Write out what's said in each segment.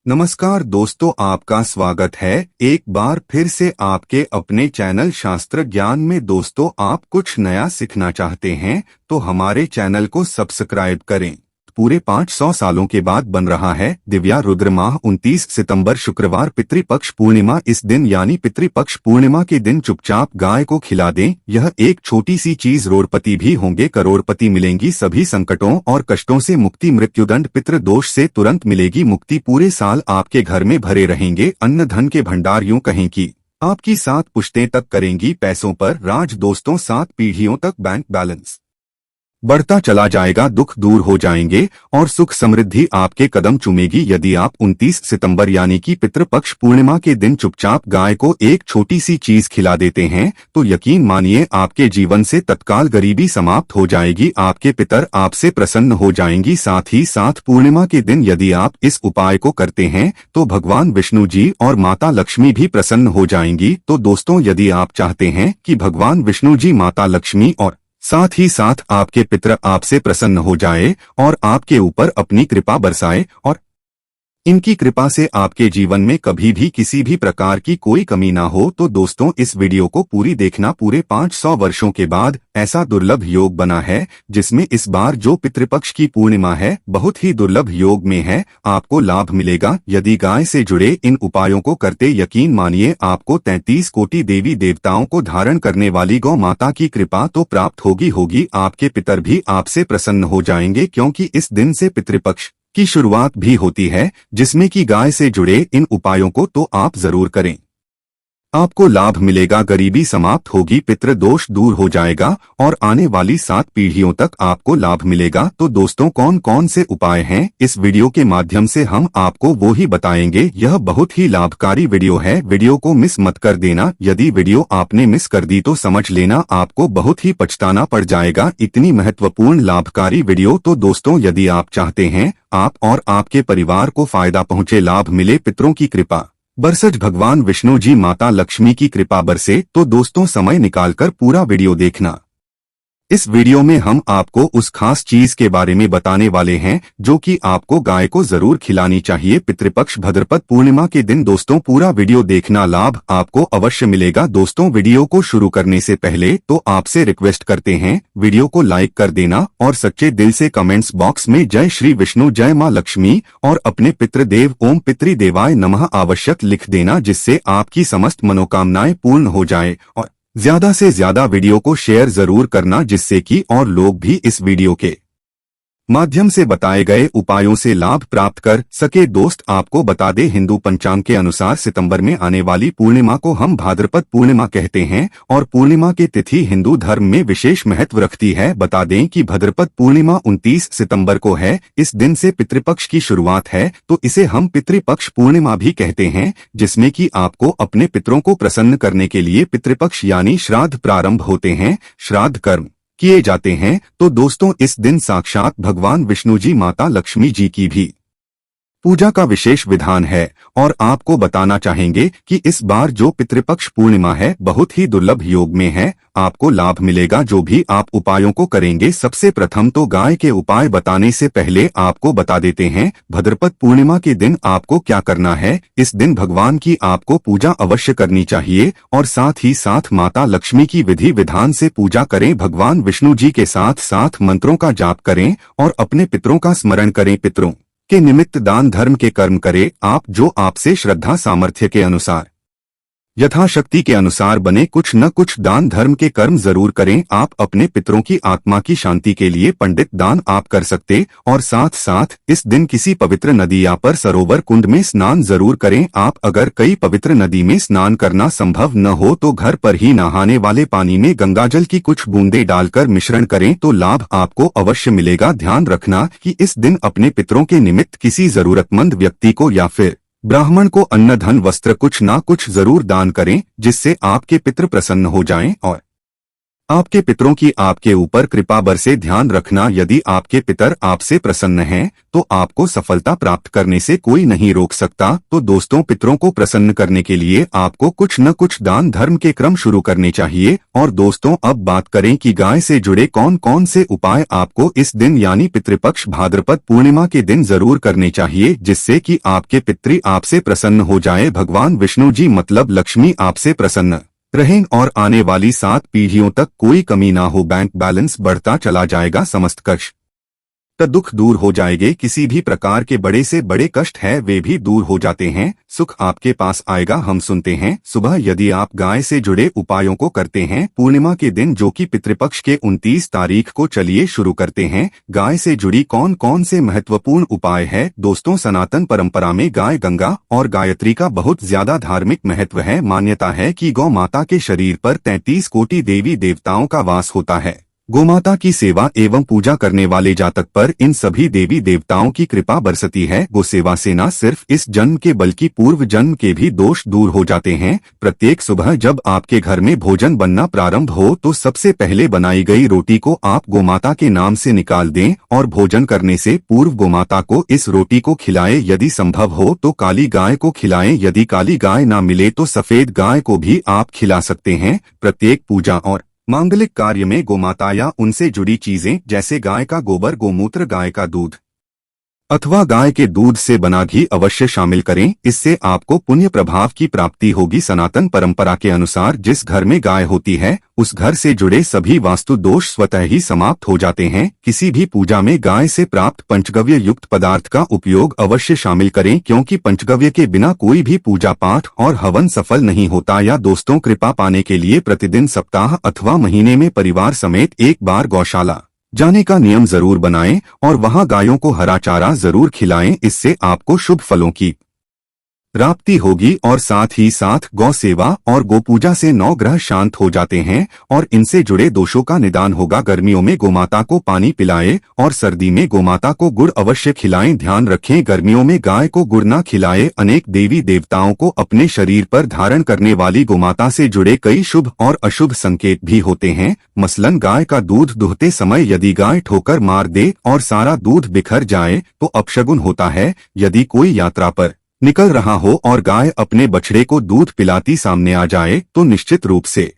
नमस्कार दोस्तों, आपका स्वागत है एक बार फिर से आपके अपने चैनल शास्त्र ज्ञान में। दोस्तों, आप कुछ नया सीखना चाहते हैं तो हमारे चैनल को सब्सक्राइब करें। पूरे 500 सालों के बाद बन रहा है दिव्या रुद्र माह। 29 सितंबर शुक्रवार पितृपक्ष पूर्णिमा। इस दिन यानी पितृपक्ष पूर्णिमा के दिन चुपचाप गाय को खिला दें। यह एक छोटी सी चीज रोड़पति भी होंगे करोड़पति मिलेंगी। सभी संकटों और कष्टों से मुक्ति, मृत्युदंड, पितृदोष से तुरंत मिलेगी मुक्ति। पूरे साल आपके घर में भरे रहेंगे अन्न धन के भंडार। यूं कहें कि आपकी 7 पुश्तें तक करेंगी पैसों पर राज। दोस्तों, 7 पीढ़ियों तक बैंक बैलेंस बढ़ता चला जाएगा, दुख दूर हो जाएंगे और सुख समृद्धि आपके कदम चूमेगी। यदि आप 29 सितंबर यानी कि पितृपक्ष पूर्णिमा के दिन चुपचाप गाय को एक छोटी सी चीज खिला देते हैं तो यकीन मानिए आपके जीवन से तत्काल गरीबी समाप्त हो जाएगी। आपके पितर आपसे प्रसन्न हो जाएंगी। साथ ही साथ पूर्णिमा के दिन यदि आप इस उपाय को करते हैं तो भगवान विष्णु जी और माता लक्ष्मी भी प्रसन्न हो जाएंगी। तो दोस्तों, यदि आप चाहते हैं कि भगवान विष्णु जी, माता लक्ष्मी और साथ ही साथ आपके पितर आपसे प्रसन्न हो जाए और आपके ऊपर अपनी कृपा बरसाए और इनकी कृपा से आपके जीवन में कभी भी किसी भी प्रकार की कोई कमी ना हो, तो दोस्तों इस वीडियो को पूरी देखना। पूरे 500 वर्षों के बाद ऐसा दुर्लभ योग बना है जिसमें इस बार जो पितृपक्ष की पूर्णिमा है बहुत ही दुर्लभ योग में है। आपको लाभ मिलेगा यदि गाय से जुड़े इन उपायों को करते। यकीन मानिए आपको 33 कोटि देवी देवताओं को धारण करने वाली गौ माता की कृपा तो प्राप्त होगी। आपके पितर भी आपसे प्रसन्न हो जाएंगे क्योंकि इस दिन से पितृपक्ष की शुरुआत भी होती है जिसमें कि गाय से जुड़े इन उपायों को तो आप जरूर करें। आपको लाभ मिलेगा, गरीबी समाप्त होगी, पितृ दोष दूर हो जाएगा और आने वाली 7 पीढ़ियों तक आपको लाभ मिलेगा। तो दोस्तों, कौन कौन से उपाय हैं इस वीडियो के माध्यम से हम आपको वो ही बताएंगे। यह बहुत ही लाभकारी वीडियो है, वीडियो को मिस मत कर देना। यदि वीडियो आपने मिस कर दी तो समझ लेना आपको बहुत ही पछताना पड़ जाएगा। इतनी महत्वपूर्ण लाभकारी वीडियो। तो दोस्तों, यदि आप चाहते हैं आप और आपके परिवार को फायदा पहुंचे, लाभ मिले, पितरों की कृपा बरसज, भगवान विष्णु जी, माता लक्ष्मी की कृपा बरसे, तो दोस्तों समय निकालकर पूरा वीडियो देखना। इस वीडियो में हम आपको उस खास चीज के बारे में बताने वाले हैं जो कि आपको गाय को जरूर खिलानी चाहिए पितृपक्ष भाद्रपद पूर्णिमा के दिन। दोस्तों पूरा वीडियो देखना, लाभ आपको अवश्य मिलेगा। दोस्तों, वीडियो को शुरू करने से पहले तो आपसे रिक्वेस्ट करते हैं वीडियो को लाइक कर देना और सच्चे दिल से कमेंट्स बॉक्स में जय श्री विष्णु, जय मां लक्ष्मी और अपने पितृदेव ओम पितृदेवाय नमः आवश्यक लिख देना, जिससे आपकी समस्त मनोकामनाएं पूर्ण हो जाए। और ज्यादा से ज्यादा वीडियो को शेयर जरूर करना जिससे कि और लोग भी इस वीडियो के माध्यम से बताए गए उपायों से लाभ प्राप्त कर सके। दोस्त, आपको बता दें हिंदू पंचांग के अनुसार सितंबर में आने वाली पूर्णिमा को हम भाद्रपद पूर्णिमा कहते हैं और पूर्णिमा की तिथि हिंदू धर्म में विशेष महत्व रखती है। बता दें कि भाद्रपद पूर्णिमा 29 सितंबर को है। इस दिन से पितृपक्ष की शुरुआत है तो इसे हम पितृपक्ष पूर्णिमा भी कहते हैं, जिसमें कि आपको अपने पितरों को प्रसन्न करने के लिए पितृपक्ष यानी श्राद्ध प्रारंभ होते हैं, श्राद्ध कर्म किए जाते हैं। तो दोस्तों, इस दिन साक्षात भगवान विष्णु जी, माता लक्ष्मी जी की भी पूजा का विशेष विधान है और आपको बताना चाहेंगे कि इस बार जो पितृपक्ष पूर्णिमा है बहुत ही दुर्लभ योग में है। आपको लाभ मिलेगा जो भी आप उपायों को करेंगे। सबसे प्रथम तो गाय के उपाय बताने से पहले आपको बता देते हैं भाद्रपद पूर्णिमा के दिन आपको क्या करना है। इस दिन भगवान की आपको पूजा अवश्य करनी चाहिए और साथ ही साथ माता लक्ष्मी की विधि विधान से पूजा करें। भगवान विष्णु जी के साथ साथ मंत्रों का जाप करें और अपने पितरों का स्मरण करें। पितरों के निमित्त दान धर्म के कर्म करें आप, जो आपसे श्रद्धा सामर्थ्य के अनुसार यथाशक्ति के अनुसार बने। कुछ न कुछ दान धर्म के कर्म जरूर करें। आप अपने पितरों की आत्मा की शांति के लिए पंडित दान आप कर सकते और साथ साथ इस दिन किसी पवित्र नदी या पर सरोवर कुंड में स्नान जरूर करें आप। अगर कई पवित्र नदी में स्नान करना संभव न हो तो घर पर ही नहाने वाले पानी में गंगाजल की कुछ बूंदें डालकर मिश्रण करें तो लाभ आपको अवश्य मिलेगा। ध्यान रखना कि इस दिन अपने पितरों के निमित्त किसी जरूरतमंद व्यक्ति को या फिर ब्राह्मण को अन्न धन वस्त्र कुछ ना कुछ जरूर दान करें, जिससे आपके पितृ प्रसन्न हो जाएं और आपके पितरों की आपके ऊपर कृपा बरसे। ध्यान रखना, यदि आपके पितर आपसे प्रसन्न हैं, तो आपको सफलता प्राप्त करने से कोई नहीं रोक सकता। तो दोस्तों, पितरों को प्रसन्न करने के लिए आपको कुछ न कुछ दान धर्म के क्रम शुरू करने चाहिए। और दोस्तों, अब बात करें कि गाय से जुड़े कौन कौन से उपाय आपको इस दिन यानी पितृपक्ष भाद्रपद पूर्णिमा के दिन जरूर करने चाहिए, जिससे कि आपके पितृ आपसे प्रसन्न हो जाए। भगवान विष्णु जी मतलब लक्ष्मी आपसे प्रसन्न रहें और आने वाली 7 पीढ़ियों तक कोई कमी ना हो। बैंक बैलेंस बढ़ता चला जाएगा, समस्त कष्ट दुख दूर हो जाएंगे। किसी भी प्रकार के बड़े से बड़े कष्ट है वे भी दूर हो जाते हैं। सुख आपके पास आएगा। हम सुनते हैं, सुबह यदि आप गाय से जुड़े उपायों को करते हैं पूर्णिमा के दिन, जो कि पितृपक्ष के 29 तारीख को, चलिए शुरू करते हैं। गाय से जुड़ी कौन कौन से महत्वपूर्ण उपाय है। दोस्तों, सनातन परंपरा में गाय गंगा और गायत्री का बहुत ज्यादा धार्मिक महत्व है। मान्यता है कि गौ माता के शरीर पर 33 कोटि देवी देवताओं का वास होता है। गोमाता की सेवा एवं पूजा करने वाले जातक पर इन सभी देवी देवताओं की कृपा बरसती है। गो सेवा से न सिर्फ इस जन्म के बल्कि पूर्व जन्म के भी दोष दूर हो जाते हैं। प्रत्येक सुबह जब आपके घर में भोजन बनना प्रारंभ हो तो सबसे पहले बनाई गई रोटी को आप गोमाता के नाम से निकाल दें और भोजन करने से पूर्व गोमाता को इस रोटी को खिलाएं। यदि संभव हो तो काली गाय को खिलाएं। यदि काली गाय ना मिले तो सफेद गाय को भी आप खिला सकते हैं। प्रत्येक पूजा और मांगलिक कार्य में गोमाता या उनसे जुड़ी चीजें जैसे गाय का गोबर, गोमूत्र, गाय का दूध अथवा गाय के दूध से बना घी अवश्य शामिल करें। इससे आपको पुण्य प्रभाव की प्राप्ति होगी। सनातन परंपरा के अनुसार जिस घर में गाय होती है उस घर से जुड़े सभी वास्तु दोष स्वतः ही समाप्त हो जाते हैं। किसी भी पूजा में गाय से प्राप्त पंचगव्य युक्त पदार्थ का उपयोग अवश्य शामिल करें, क्योंकि पंचगव्य के बिना कोई भी पूजा पाठ और हवन सफल नहीं होता। या दोस्तों, कृपा पाने के लिए प्रतिदिन, सप्ताह अथवा महीने में परिवार समेत एक बार गौशाला जाने का नियम जरूर बनाएं और वहां गायों को हरा चारा जरूर खिलाएं। इससे आपको शुभ फलों की प्राप्ति होगी और साथ ही साथ गौ सेवा और गोपूजा से 9 ग्रह शांत हो जाते हैं और इनसे जुड़े दोषों का निदान होगा। गर्मियों में गोमाता को पानी पिलाएं और सर्दी में गोमाता को गुड़ अवश्य खिलाएं। ध्यान रखें, गर्मियों में गाय को गुड़ ना खिलाएं। अनेक देवी देवताओं को अपने शरीर पर धारण करने वाली गोमाता से जुड़े कई शुभ और अशुभ संकेत भी होते हैं। मसलन, गाय का दूध दुहते समय यदि गाय ठोकर मार दे और सारा दूध बिखर जाए तो अपशगुन होता है। यदि कोई यात्रा पर निकल रहा हो और गाय अपने बछड़े को दूध पिलाती सामने आ जाए तो निश्चित रूप से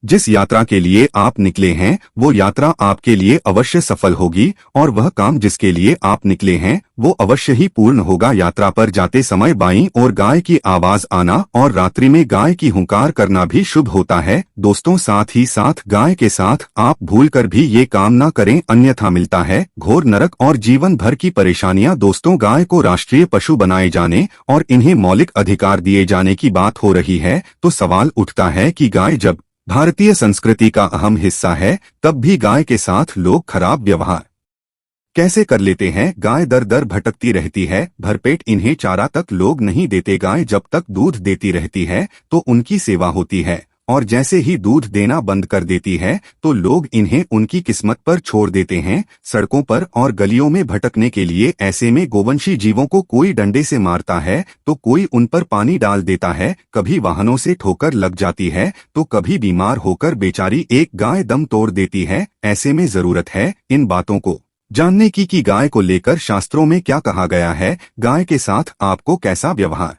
जिस यात्रा के लिए आप निकले हैं वो यात्रा आपके लिए अवश्य सफल होगी और वह काम जिसके लिए आप निकले हैं वो अवश्य ही पूर्ण होगा। यात्रा पर जाते समय बाईं ओर गाय की आवाज आना और रात्रि में गाय की हुंकार करना भी शुभ होता है। दोस्तों, साथ ही साथ गाय के साथ आप भूलकर भी ये काम ना करें, अन्यथा मिलता है घोर नरक और जीवन भर की परेशानियां। दोस्तों, गाय को राष्ट्रीय पशु बनाए जाने और इन्हें मौलिक अधिकार दिए जाने की बात हो रही है तो सवाल उठता है कि गाय जब भारतीय संस्कृति का अहम हिस्सा है तब भी गाय के साथ लोग खराब व्यवहार कैसे कर लेते हैं। गाय दर दर भटकती रहती है, भरपेट इन्हें चारा तक लोग नहीं देते। गाय जब तक दूध देती रहती है तो उनकी सेवा होती है और जैसे ही दूध देना बंद कर देती है तो लोग इन्हें उनकी किस्मत पर छोड़ देते हैं, सड़कों पर और गलियों में भटकने के लिए। ऐसे में गोवंशी जीवों को कोई डंडे से मारता है तो कोई उन पर पानी डाल देता है, कभी वाहनों से ठोकर लग जाती है तो कभी बीमार होकर बेचारी एक गाय दम तोड़ देती है। ऐसे में जरूरत है इन बातों को जानने की कि गाय को लेकर शास्त्रों में क्या कहा गया है, गाय के साथ आपको कैसा व्यवहार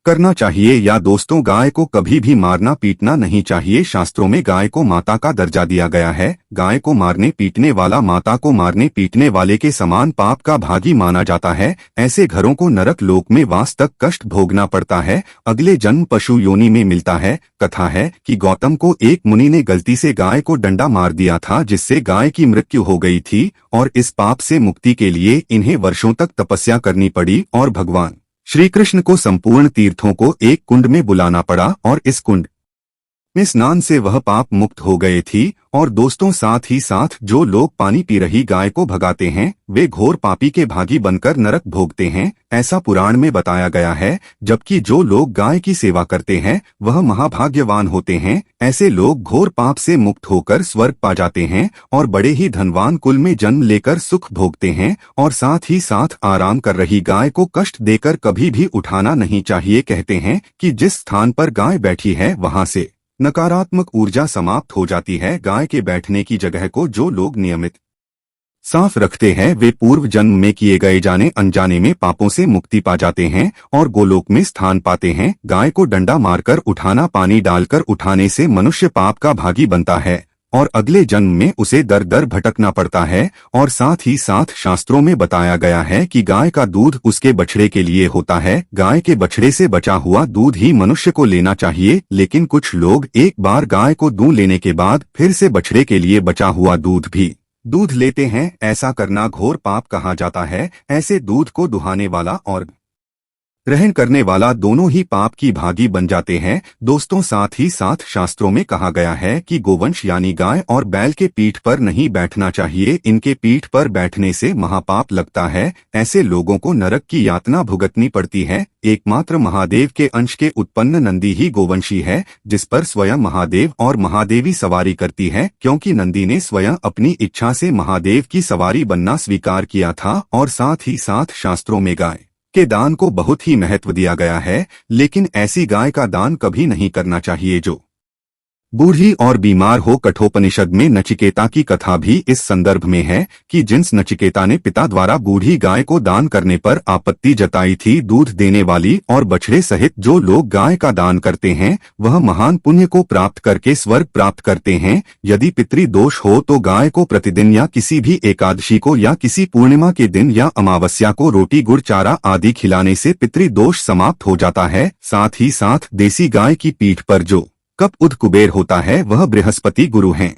करना चाहिए। या दोस्तों, गाय को कभी भी मारना पीटना नहीं चाहिए। शास्त्रों में गाय को माता का दर्जा दिया गया है। गाय को मारने पीटने वाला माता को मारने पीटने वाले के समान पाप का भागी माना जाता है। ऐसे घरों को नरक लोक में वास तक कष्ट भोगना पड़ता है, अगले जन्म पशु योनि में मिलता है। कथा है कि गौतम को एक मुनि ने गलती से गाय को डंडा मार दिया था, जिससे गाय की मृत्यु हो गई थी और इस पाप से मुक्ति के लिए इन्हें वर्षों तक तपस्या करनी पड़ी और भगवान श्री कृष्ण को संपूर्ण तीर्थों को एक कुंड में बुलाना पड़ा और इस कुंड में स्नान से वह पाप मुक्त हो गए थी। और दोस्तों, साथ ही साथ जो लोग पानी पी रही गाय को भगाते हैं वे घोर पापी के भागी बनकर नरक भोगते हैं, ऐसा पुराण में बताया गया है। जबकि जो लोग गाय की सेवा करते हैं वह महाभाग्यवान होते हैं। ऐसे लोग घोर पाप से मुक्त होकर स्वर्ग पा जाते हैं और बड़े ही धनवान कुल में जन्म लेकर सुख भोगते हैं। और साथ ही साथ आराम कर रही गाय को कष्ट देकर कभी भी उठाना नहीं चाहिए। कहते हैं कि जिस स्थान पर गाय बैठी है वहां से नकारात्मक ऊर्जा समाप्त हो जाती है। गाय के बैठने की जगह को जो लोग नियमित साफ रखते हैं वे पूर्व जन्म में किए गए जाने अनजाने में पापों से मुक्ति पा जाते हैं और गोलोक में स्थान पाते हैं। गाय को डंडा मारकर उठाना, पानी डालकर उठाने से मनुष्य पाप का भागी बनता है और अगले जन्म में उसे दर दर भटकना पड़ता है। और साथ ही साथ शास्त्रों में बताया गया है कि गाय का दूध उसके बछड़े के लिए होता है। गाय के बछड़े से बचा हुआ दूध ही मनुष्य को लेना चाहिए, लेकिन कुछ लोग एक बार गाय को दूध लेने के बाद फिर से बछड़े के लिए बचा हुआ दूध लेते हैं। ऐसा करना घोर पाप कहा जाता है। ऐसे दूध को दुहाने वाला और ग्रहण करने वाला दोनों ही पाप की भागी बन जाते हैं। दोस्तों, साथ ही साथ शास्त्रों में कहा गया है कि गोवंश यानी गाय और बैल के पीठ पर नहीं बैठना चाहिए। इनके पीठ पर बैठने से महापाप लगता है। ऐसे लोगों को नरक की यातना भुगतनी पड़ती है। एकमात्र महादेव के अंश के उत्पन्न नंदी ही गोवंशी है, जिस पर स्वयं महादेव और महादेवी सवारी करती है, क्योंकि नंदी ने स्वयं अपनी इच्छा से महादेव की सवारी बनना स्वीकार किया था। और साथ ही साथ शास्त्रों में गाय के दान को बहुत ही महत्व दिया गया है, लेकिन ऐसी गाय का दान कभी नहीं करना चाहिए जो बूढ़ी और बीमार हो। कठोपनिषद में नचिकेता की कथा भी इस संदर्भ में है कि जिस नचिकेता ने पिता द्वारा बूढ़ी गाय को दान करने पर आपत्ति जताई थी, दूध देने वाली और बछड़े सहित जो लोग गाय का दान करते हैं वह महान पुण्य को प्राप्त करके स्वर्ग प्राप्त करते हैं। यदि पितृदोष हो तो गाय को प्रतिदिन या किसी भी एकादशी को या किसी पूर्णिमा के दिन या अमावस्या को रोटी, गुड़, चारा आदि खिलाने से पितृदोष समाप्त हो जाता है। साथ ही साथ देसी गाय की पीठ पर जो कप उद कुबेर होता है वह बृहस्पति गुरु हैं।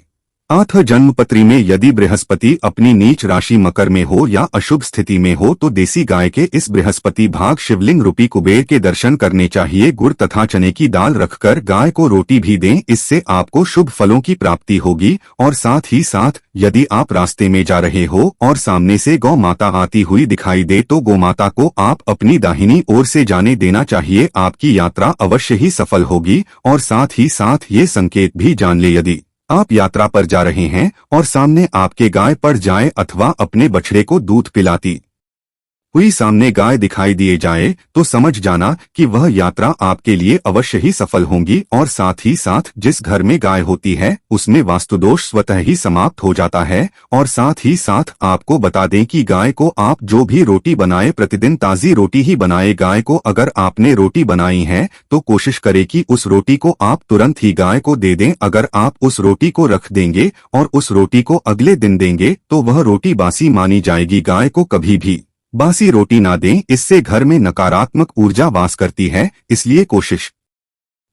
आठ जन्मपत्री में यदि बृहस्पति अपनी नीच राशि मकर में हो या अशुभ स्थिति में हो तो देसी गाय के इस बृहस्पति भाग शिवलिंग रूपी कुबेर के दर्शन करने चाहिए। गुड़ तथा चने की दाल रखकर गाय को रोटी भी दें, इससे आपको शुभ फलों की प्राप्ति होगी। और साथ ही साथ यदि आप रास्ते में जा रहे हो और सामने से गौ माता आती हुई दिखाई दे तो गौ माता को आप अपनी दाहिनी ओर से जाने देना चाहिए। आपकी यात्रा अवश्य ही सफल होगी। और साथ ही साथ ये संकेत भी जान ले, यदि आप यात्रा पर जा रहे हैं और सामने आपके गाय पड़ जाए अथवा अपने बछड़े को दूध पिलाती हुई सामने गाय दिखाई दिए जाए तो समझ जाना कि वह यात्रा आपके लिए अवश्य ही सफल होगी। और साथ ही साथ जिस घर में गाय होती है उसमें वास्तुदोष स्वतः ही समाप्त हो जाता है। और साथ ही साथ आपको बता दें कि गाय को आप जो भी रोटी बनाए प्रतिदिन ताज़ी रोटी ही बनाए। गाय को अगर आपने रोटी बनाई है तो कोशिश करें कि उस रोटी को आप तुरंत ही गाय को दे दें। अगर आप उस रोटी को रख देंगे और उस रोटी को अगले दिन देंगे तो वह रोटी बासी मानी जाएगी। गाय को कभी भी बासी रोटी ना दें, इससे घर में नकारात्मक ऊर्जा वास करती है। इसलिए कोशिश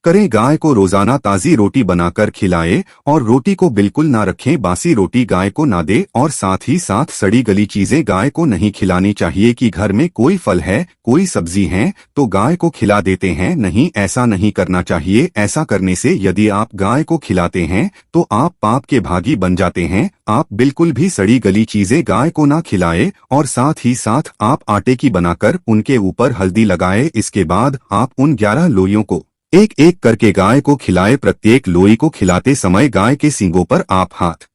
करें गाय को रोजाना ताज़ी रोटी बनाकर खिलाए और रोटी को बिल्कुल ना रखें। बासी रोटी गाय को ना दे और साथ ही साथ सड़ी गली चीजें गाय को नहीं खिलानी चाहिए। कि घर में कोई फल है, कोई सब्जी है तो गाय को खिला देते हैं, नहीं, ऐसा नहीं करना चाहिए। ऐसा करने से यदि आप गाय को खिलाते हैं तो आप पाप के भागी बन जाते हैं। आप बिल्कुल भी सड़ी गली चीजें गाय को ना खिलाए। और साथ ही साथ आप आटे की बनाकर उनके ऊपर हल्दी लगाए। इसके बाद आप उन 11 लोइयों को एक एक करके गाय को खिलाए। प्रत्येक लोई को खिलाते समय गाय के सींगों पर आप हाथ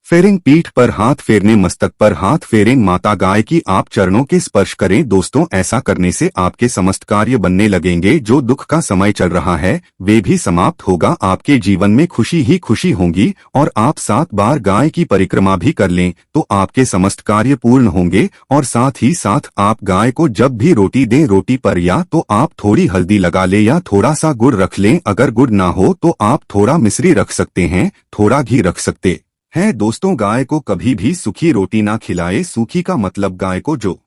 फेरें, पीठ पर हाथ फेरने, मस्तक पर हाथ फेरें। माता गाय की आप चरणों के स्पर्श करें। दोस्तों, ऐसा करने से आपके समस्त कार्य बनने लगेंगे। जो दुख का समय चल रहा है वे भी समाप्त होगा। आपके जीवन में खुशी ही खुशी होंगी। और आप 7 बार गाय की परिक्रमा भी कर लें तो आपके समस्त कार्य पूर्ण होंगे। और साथ ही साथ आप गाय को जब भी रोटी दें, रोटी पर या तो आप थोड़ी हल्दी लगा लें या थोड़ा सा गुड़ रख लें। अगर गुड़ ना हो तो आप थोड़ा मिश्री रख सकते हैं, थोड़ा घी रख सकते है। दोस्तों, गाय को कभी भी सूखी रोटी ना खिलाए। सूखी का मतलब गाय को जो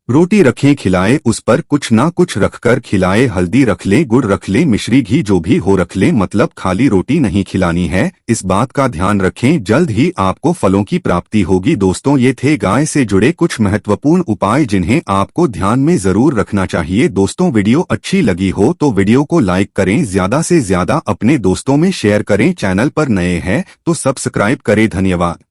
रोटी रखें खिलाए उस पर कुछ ना कुछ रखकर खिलाए। हल्दी रख लें, गुड़ रख लें, मिश्री, घी जो भी हो रख लें, मतलब खाली रोटी नहीं खिलानी है। इस बात का ध्यान रखें, जल्द ही आपको फलों की प्राप्ति होगी। दोस्तों, ये थे गाय से जुड़े कुछ महत्वपूर्ण उपाय जिन्हें आपको ध्यान में जरूर रखना चाहिए। दोस्तों, वीडियो अच्छी लगी हो तो वीडियो को लाइक करें, ज्यादा से ज्यादा अपने दोस्तों में शेयर करें। चैनल पर नए हैं तो सब्सक्राइब करें। धन्यवाद।